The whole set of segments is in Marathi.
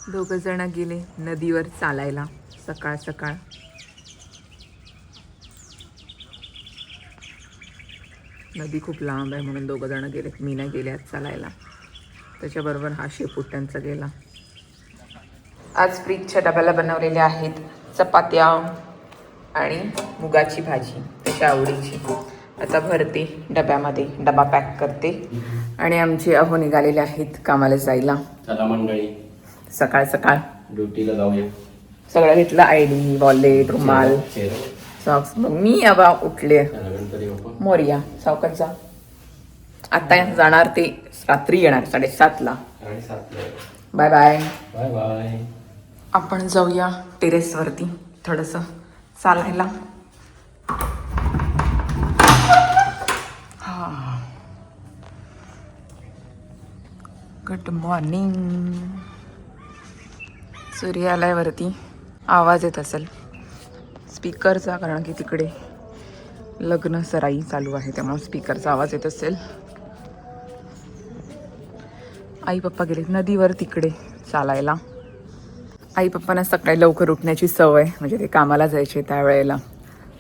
दोघं जण गेले नदीवर चालायला सकाळ सकाळ. नदी खूप लांब आहे म्हणून दोघं जण गेले. मी नाही गेले आज चालायला. त्याच्याबरोबर हा शेपूट त्यांचा गेला. आज फ्रीजच्या डब्याला बनवलेल्या आहेत चपात्या आणि मुगाची भाजी त्याच्या आवडीची. आता भरते डब्यामध्ये, डबा पॅक करते. आणि आमचे अहो निघालेले आहेत कामाला जायला. चला मंडळी, सकाळ सकाळ ड्युटीला जाऊया. सगळं घेतलं, आयडी, वॉलेट, रुमाल, सॉक्स. मग मी आबा उठले. मोरिया सावकांचा आता जाणार, ते रात्री येणार 7:30ला. Bye bye. Bye bye. आपण जाऊया टेरेसवरती थोडंसं चालायला. हा, गुड मॉर्निंग. सूर्य आलाय वरती. आवाज येत असेल स्पीकरचा, कारण की तिकडे लग्न सराई चालू आहे त्यामुळे स्पीकरचा आवाज येत असेल. आई पप्पा गेले नदीवर तिकडे चालायला. आई पप्पांना सकाळी लवकर उठण्याची सवय, म्हणजे ते कामाला जायचे त्यावेळेला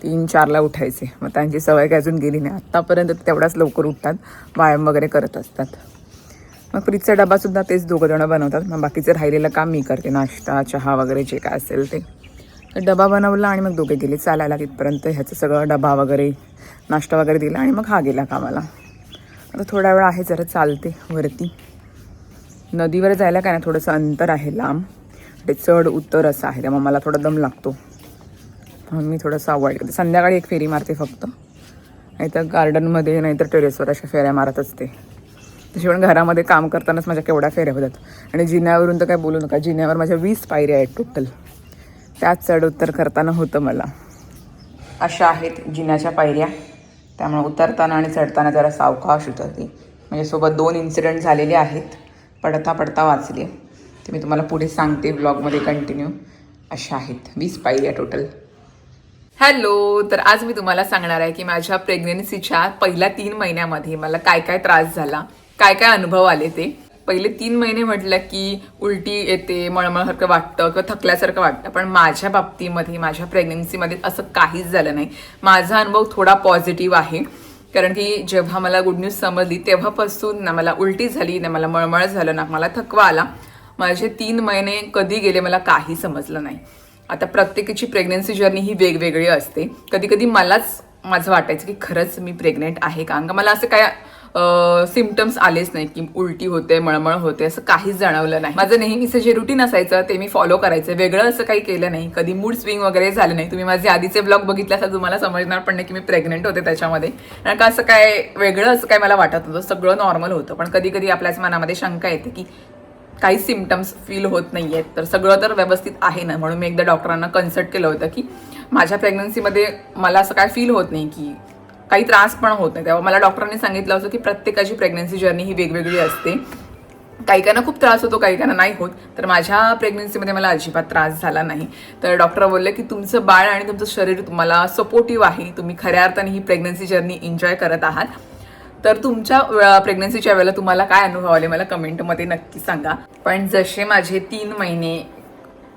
3-4ला उठायचे. मग त्यांची सवय काय अजून गेली नाही. आत्तापर्यंत तेवढाच लवकर उठतात, व्यायाम वगैरे करत असतात. मग फ्रीजचा डबासुद्धा तेच दोघं जणं बनवतात. मग बाकीचं राहिलेलं काम मी करते, नाश्ता, चहा वगैरे जे काय असेल ते. तर डबा बनवला आणि मग दोघे गेले चालायला तिथपर्यंत. ह्याचं सगळं डबा वगैरे नाश्ता वगैरे दिला आणि मग हा गेला कामाला. आता थोडा वेळ आहे, जरा चालते वरती. नदीवर जायला काय ना थोडंसं अंतर आहे लांब, ते चढ उतर असं आहे, त्यामुळे मला थोडा दम लागतो म्हणून मी थोडंसं अवॉइड करते. संध्याकाळी एक फेरी मारते फक्त, नाहीतर गार्डनमध्ये नाहीतर टेरेसवर अशा फेऱ्या मारत असते. त्याशिवाय घरामध्ये काम करतानाच माझ्या केवढ्या फेऱ्या होतात. आणि जिन्यावरून तर काय बोलू नका, जिन्यावर माझ्या 20 पायऱ्या आहेत टोटल. त्याच चढ उतर करताना होतं मला. अशा आहेत जिन्याच्या पायऱ्या, त्यामुळे उतरताना आणि चढताना जरा सावकाश उतरते. माझ्यासोबत 2 इन्सिडेंट झालेले आहेत, पडता पडता वाचले. ते मी तुम्हाला पुढे सांगते ब्लॉगमध्ये कंटिन्यू. अशा आहेत 20 पायऱ्या टोटल. हॅलो, तर आज मी तुम्हाला सांगणार आहे की माझ्या प्रेग्नेन्सीच्या पहिल्या 3 महिन्यामध्ये मला काय काय त्रास झाला, काय काय अनुभव आले ते. पहिले 3 महिने म्हटलं की उलटी येते, मळमळसारखं वाटतं किंवा थकल्यासारखं वाटतं. पण माझ्या बाबतीमध्ये, माझ्या प्रेग्नेन्सीमध्ये असं काहीच झालं नाही. माझा अनुभव थोडा पॉझिटिव्ह आहे, कारण की जेव्हा मला गुड न्यूज समजली तेव्हापासून ना मला उलटी झाली, ना मला मळमळ झालं, ना मला थकवा आला. माझे 3 महिने कधी गेले मला काही समजलं नाही. आता प्रत्येकाची प्रेग्नन्सी जर्नी ही वेगवेगळी असते. कधी कधी मलाच माझं वाटायचं की खरंच मी प्रेग्नेंट आहे का. मला असं काय सिम्पटम्स आलेच नाही की उलटी होते, मळमळ होते, असं काहीच जाणवलं नाही. माझं नेहमीचं जे रुटीन असायचं ते मी फॉलो करायचं, वेगळं असं काही केलं नाही. कधी मूड स्विंग वगैरे झालं नाही. तुम्ही माझे आधीचे ब्लॉग बघितले असं तुम्हाला समजणार पण नाही की मी प्रेग्नेंट होते त्याच्यामध्ये. कारण का असं काय वेगळं असं काय मला वाटत नव्हतं, सगळं नॉर्मल होतं. पण कधी कधी आपल्याच मनामध्ये शंका येते की काही सिम्पटम्स फील होत नाही आहेत, तर सगळं तर व्यवस्थित आहे ना. म्हणून मी एकदा डॉक्टरांना कन्सल्ट केलं होतं की माझ्या प्रेग्नन्सीमध्ये मला असं काय फील होत नाही, की काही त्रास पण होत नाही. तेव्हा मला डॉक्टरांनी सांगितलं होतं की प्रत्येकाची प्रेग्नन्सी जर्नी ही वेगवेगळी असते. काही काहींना खूप त्रास होतो, काही काहींना नाही होत. तर माझ्या प्रेग्नन्सीमध्ये मला अजिबात त्रास झाला नाही. तर डॉक्टर बोलले की तुमचं बाळ आणि तुमचं शरीर तुम्हाला सपोर्टिव्ह आहे, तुम्ही खऱ्या अर्थाने ही प्रेग्नन्सी जर्नी एन्जॉय करत आहात. तर तुमच्या प्रेग्नन्सीच्या वेळेला तुम्हाला काय अनुभव आले मला कमेंटमध्ये नक्की सांगा. पण जसे माझे 3 महिने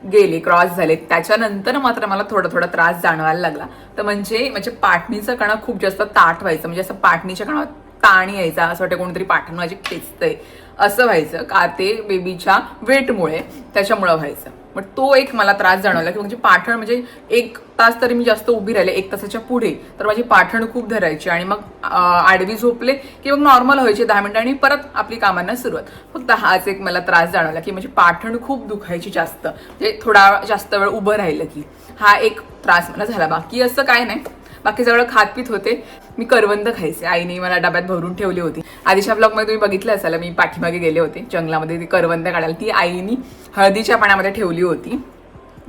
गेले, क्रॉस झाले, त्याच्यानंतर मात्र मला थोडा त्रास जाणवायला लागला. तर म्हणजे पाठणीचं कणा खूप जास्त ताट व्हायचं, म्हणजे असं पाठणीच्या कणावर ताण यायचा, असं वाटतं कोणतरी पाठण माझी खेचतंय असं व्हायचं. का ते बेबीच्या वेटमुळे, त्याच्यामुळं व्हायचं. मग तो एक मला त्रास जाणवला की म्हणजे पाठण, म्हणजे 1 तास तरी मी जास्त उभी राहिले, 1 तासाच्या पुढे तर माझी पाठण खूप धरायची. आणि मग आडवी झोपले की मग नॉर्मल व्हायचे 10 मिनिटांनी, परत आपली कामांना सुरुवात. फक्त हाच एक मला त्रास जाणवला की म्हणजे पाठण खूप दुखायची जास्त, म्हणजे थोडा जास्त वेळ उभं राहिलं की. हा एक त्रास मला झाला. बाकी असं काय नाही, बाकी सगळं खातपीत होते. मी करवंद खायचे, आईने मला डब्यात भरून ठेवली होती. आधीच्या ब्लॉगमध्ये तुम्ही बघितलं असाल, मी पाठीमागे गेले होते जंगलामध्ये ती करवंद काढायला. ती आईनी हळदीच्या पाण्यामध्ये ठेवली होती,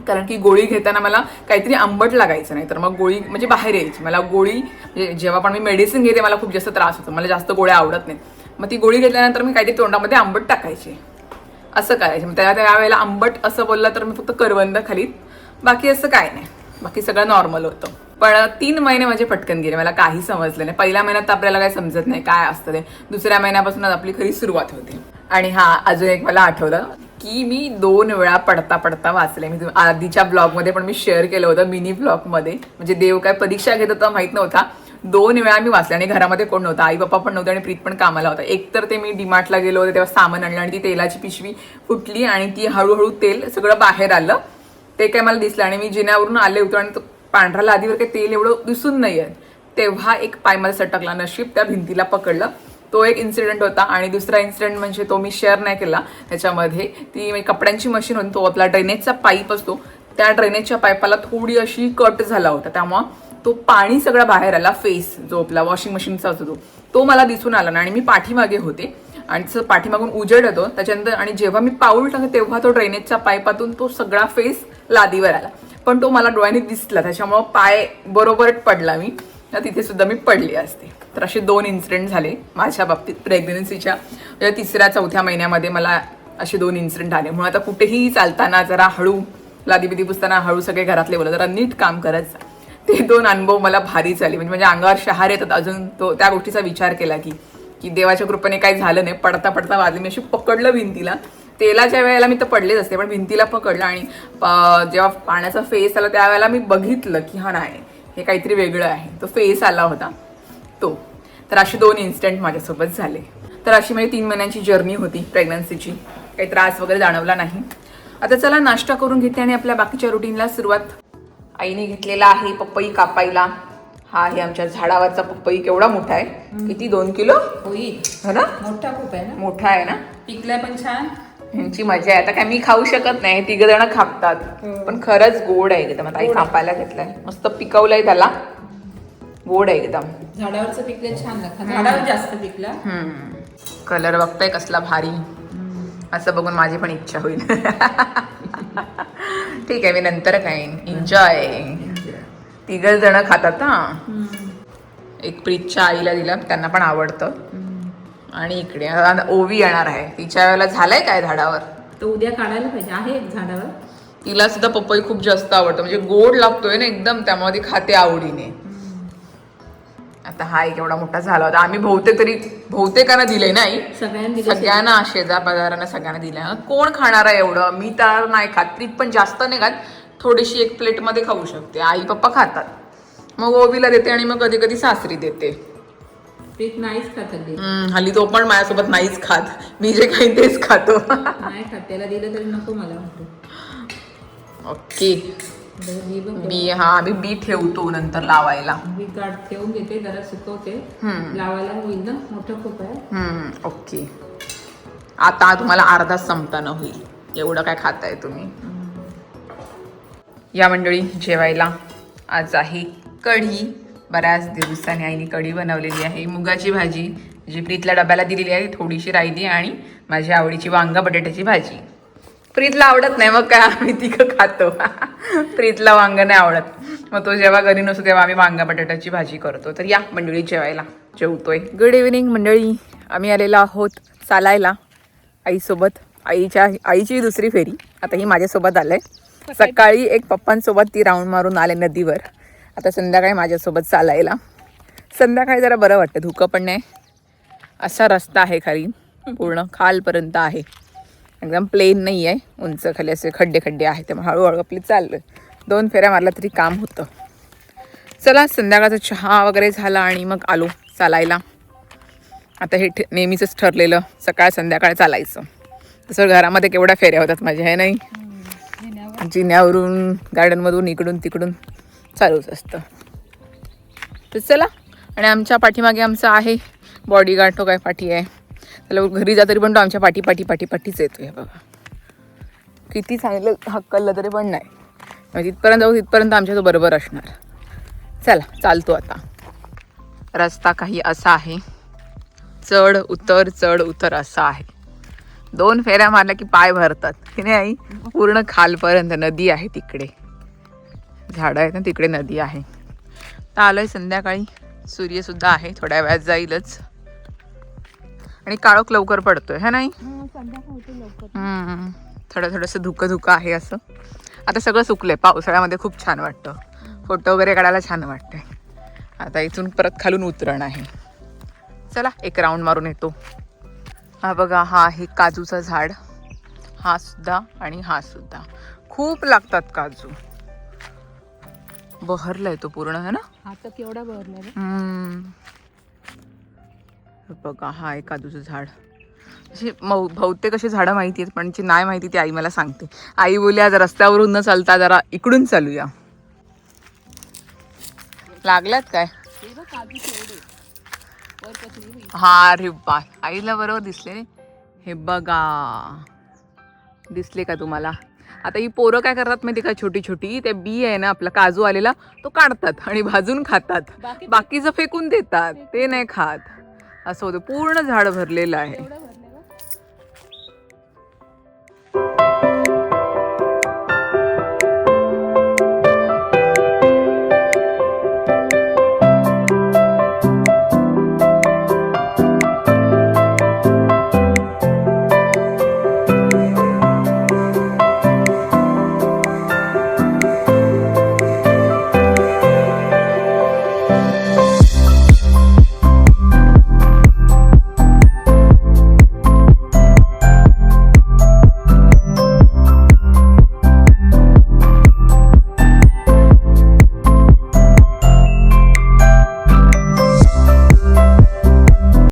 कारण की गोळी घेताना मला काहीतरी आंबट लागायचं नाही, तर मग गोळी म्हणजे बाहेर यायची. मला गोळी म्हणजे जेव्हा पण मी मेडिसिन घेते मला खूप जास्त त्रास होतो, मला जास्त गोळ्या आवडत नाहीत. मग ती गोळी घेतल्यानंतर मी काहीतरी तोंडामध्ये आंबट टाकायचे, असं करायचे. मग त्यावेळेला आंबट असं बोललं तर मी फक्त करवंद खालीत, बाकी असं काय नाही, बाकी सगळं नॉर्मल होतं. पण 3 महिने माझे पटकन गेले, मला काही समजलं नाही. पहिल्या महिन्यात आपल्याला काही समजत नाही काय असतं ते, दुसऱ्या महिन्यापासूनच आपली खरी सुरुवात होते. आणि हा अजून एक मला आठवलं, की मी 2 वेळा पडता पडता वाचले. मी आधीच्या ब्लॉगमध्ये पण मी शेअर केलं होतं, मिनी ब्लॉगमध्ये. म्हणजे देव काय परीक्षा घेत होता माहित नव्हता. 2 वेळा मी वाचले आणि घरामध्ये कोण नव्हतं, आई बाप्पा पण नव्हते आणि प्रीत पण कामाला होता. एक तर ते मी डीमार्टला गेलो होते तेव्हा सामान आणलं आणि ती तेलाची पिशवी फुटली आणि ती हळूहळू तेल सगळं बाहेर आलं. ते काय मला दिसलं आणि मी जिन्यावरून आले होते आणि तो पांढरा लादीवर काही तेल एवढं दिसून नाही आहे. तेव्हा एक पाय मला सटकला, नशीब त्या भिंतीला पकडलं. तो एक इन्सिडेंट होता. आणि दुसरा इन्सिडेंट म्हणजे तो मी शेअर नाही केला त्याच्यामध्ये, ती कपड्यांची मशीन होती, तो आपला ड्रेनेजचा पाईप असतो, त्या ड्रेनेजच्या पाईपाला थोडी अशी कट झाला होता, त्यामुळं तो पाणी सगळं बाहेर आला. फेस जो आपला वॉशिंग मशीनचा असतो तो मला दिसून आला ना. आणि मी पाठीमागे होते आणि पाठीमागून उजेड येतो त्याच्यानंतर, आणि जेव्हा मी पाऊल टाकले तेव्हा तो ड्रेनेजच्या पाईपातून तो सगळा फेस लादीवर आला. पण तो मला डोळ्यांनी दिसला, त्याच्यामुळं पाय बरोबर पडला मी, तिथे सुद्धा मी पडली असते. तर असे 2 इन्सिडेंट झाले माझ्या बाबतीत प्रेग्नन्सीच्या म्हणजे 3-4 महिन्यामध्ये. मला असे 2 इन्सिडेंट आले. म्हणून आता कुठेही चालताना जरा हळू, लादीबिदी पुसताना हळू, सगळे घरातले बोलत जरा नीट काम करायचं. ते 2 अनुभव मला भारीच आले. म्हणजे अंगावर शहार येतात अजून तो त्या गोष्टीचा विचार केला की देवाच्या कृपेने काही झालं नाही. पडता पडता वाजले, मी अशी पकडलं भिंतीला. तेलाच्या वेळेला मी तर पडलेच असते पण भिंतीला पकडलं आणि जेव्हा पाण्याचा फेस आला त्यावेळेला मी बघितलं की हा नाही, हे काहीतरी वेगळं आहे. तो फेस आला होता तो. तर असे 2 इन्सिडेंट माझ्यासोबत झाले. तर अशी माझी 3 महिन्यांची जर्नी होती प्रेग्नन्सीची. काही त्रास वगैरे जाणवला नाही. आता चला नाश्ता करून घेते आणि आपल्या बाकीच्या रुटीनला सुरुवात. आईने घेतलेला आहे पपई कापायला. हा आहे आमच्या झाडावरचा पपई. केवढा मोठा आहे, किती 2 किलो होईल हो ना. मोठा खूप आहे ना. मोठा आहे ना. पिकलाय पण छान. ह्यांची मजा आहे. आता काय मी खाऊ शकत नाही, 3 जण खातात, पण खरंच गोड आहे एकदम. आता आई कापायला घेतलाय, मस्त पिकवलंय त्याला, गोड आहे एकदम. झाडावरचं पिकले छान लागतं. झाडावर जास्त पिकला. कलर बघताय कसला भारी. असं बघून माझी पण इच्छा होईल. ठीक आहे, मी नंतर खाईन. एन्जॉय. 3 जण खातात हा. एक प्रीतच्या आईला दिला, त्यांना पण आवडतं. आणि इकडे ओवी येणार आहे, तिच्या वेळेला झालंय काय झाडावर, तो उद्या काढायला पाहिजे. आहे एक झाडावर. तिला सुद्धा पपई खूप जास्त आवडतं, म्हणजे गोड लागतोय ना एकदम, त्यामुळे ती खाते आवडीने. आता हा एक एवढा मोठा झाला होता. आम्ही बहुतेकांना दिलंय नाही, सगळ्यांना, शेजार सगळ्यांना दिलंय. कोण खाणार आहे एवढं. मी तर नाही खात, प्रीत पण जास्त नाही खात, थोडीशी एक प्लेट मध्ये खाऊ शकते. आई पप्पा खातात, मग ओवीला देते आणि मग कधी कधी सासरी देते. प्रीत नाहीच खात हल्ली. हल्ली तो पण माझ्यासोबत नाहीच खात, मी जे काही तेच खातो. नाही खात, त्याला दिलं तरी नको मला म्हणतो. ओके. आम्ही बी ठेवतो नंतर लावायला. बी काढ ठेवून घेते, जरा सुकवते, लावायला होईल ना. मोठं खूप आहे. ओके. आता तुम्हाला अर्धा संपताना होईल, एवढं काय खाताय तुम्ही. या मंडळी जेवायला आज आहे कढी. बऱ्याच दिवसांनी आईने कढी बनवलेली आहे. मुगाची भाजी जी प्रीतला डब्याला दिलेली आहे थोडीशी राहिली, आणि माझ्या आवडीची वांगा बटाट्याची भाजी. प्रीतला आवडत नाही, मग काय आम्ही तिघं खातो. प्रीतला वांग नाही आवडत, मग तो जेव्हा घरी नसतो तेव्हा आम्ही वांगा बटाट्याची भाजी करतो. तर या मंडळी जेवायला, जेवतोय. गुड इव्हिनिंग मंडळी. आम्ही आलेलो आहोत चालायला आईसोबत. आईची 2री फेरी. आता ही माझ्यासोबत आलंय. सकाळी एक पप्पांसोबत ती राऊंड मारून आले नदीवर. आता संध्याकाळी माझ्यासोबत चालायला. संध्याकाळी जरा बरं वाटतं, धुकं पण नाही. असा रस्ता आहे खाली, पूर्ण खालपर्यंत आहे, एकदम प्लेन नाही आहे, उंच खाली असे खड्डे खड्डे आहेत. त्यामुळे हळूहळू आपली चाललं. 2 फेऱ्या मारला तरी काम होतं. चला, संध्याकाळचा चहा वगैरे झाला आणि मग आलो चालायला. आता हे नेहमीच ठरलेलं सकाळ संध्याकाळ चालायचं. तसं घरामध्ये केवढ्या फेऱ्या होतात माझ्या, हे नाही. जिन्यावरून, गार्डनमधून, इकडून तिकडून चालूच असतं. तर चला. आणि आमच्या पाठीमागे आमचा आहे बॉडीगार्ड. तो काय पाठी आहे, त्याला घरी जा तरी पण तो आमच्या पाठीच येतोय. बघा किती चांगलं हक्कललं तरी पण नाही, म्हणजे तिथपर्यंत जाऊ तिथपर्यंत आमच्या तो बरोबर असणार. चला चालतो आता. रस्ता काही असा आहे, चढ उतर असा आहे. 2 फेऱ्या मारल्या की पाय भरतात की नाही आई. पूर्ण खालपर्यंत नदी आहे, तिकडे झाडं आहेत ना, तिकडे नदी आहे. तर आलोय संध्याकाळी, सूर्य सुद्धा आहे, थोड्या वेळात जाईलच. आणि काळोख लवकर पडतोय है नाही. थोडंसं धुकं आहे असं. आता सगळं सुकलंय. पावसाळ्यामध्ये खूप छान वाटतं, फोटो वगैरे काढायला छान वाटतंय. आता इथून परत खालून उतरण आहे. चला एक राऊंड मारून येतो. हा बघा, हा आहे काजूचं झाड. हा सुद्धा आणि हा सुद्धा. खूप लागतात काजू. बहरलाय तो पूर्ण है ना. आता केवढा भरला रे. बघा हा आहे काजूचं झाड. अशी बहुतेक अशी झाडं माहिती आहेत पण जी नाही माहिती ती आई मला सांगते. आई बोलली आज रस्त्यावरून न चालता जरा इकडून चालूया. लागल्यात काय. हे बघ काजू केवढे वर पसरली बाई. हा रे बा आईला बरोबर दिसले. हे बघा दिसले का तुम्हाला. आता ही पोरं काय करतात माहिती का, छोटी छोटी ते बी आहे ना आपला काजू आलेला तो काढतात आणि भाजून खातात. बाकीचं फेकून देतात, ते नाही खात. असं होतं. पूर्ण झाड भरलेलं आहे. एवढं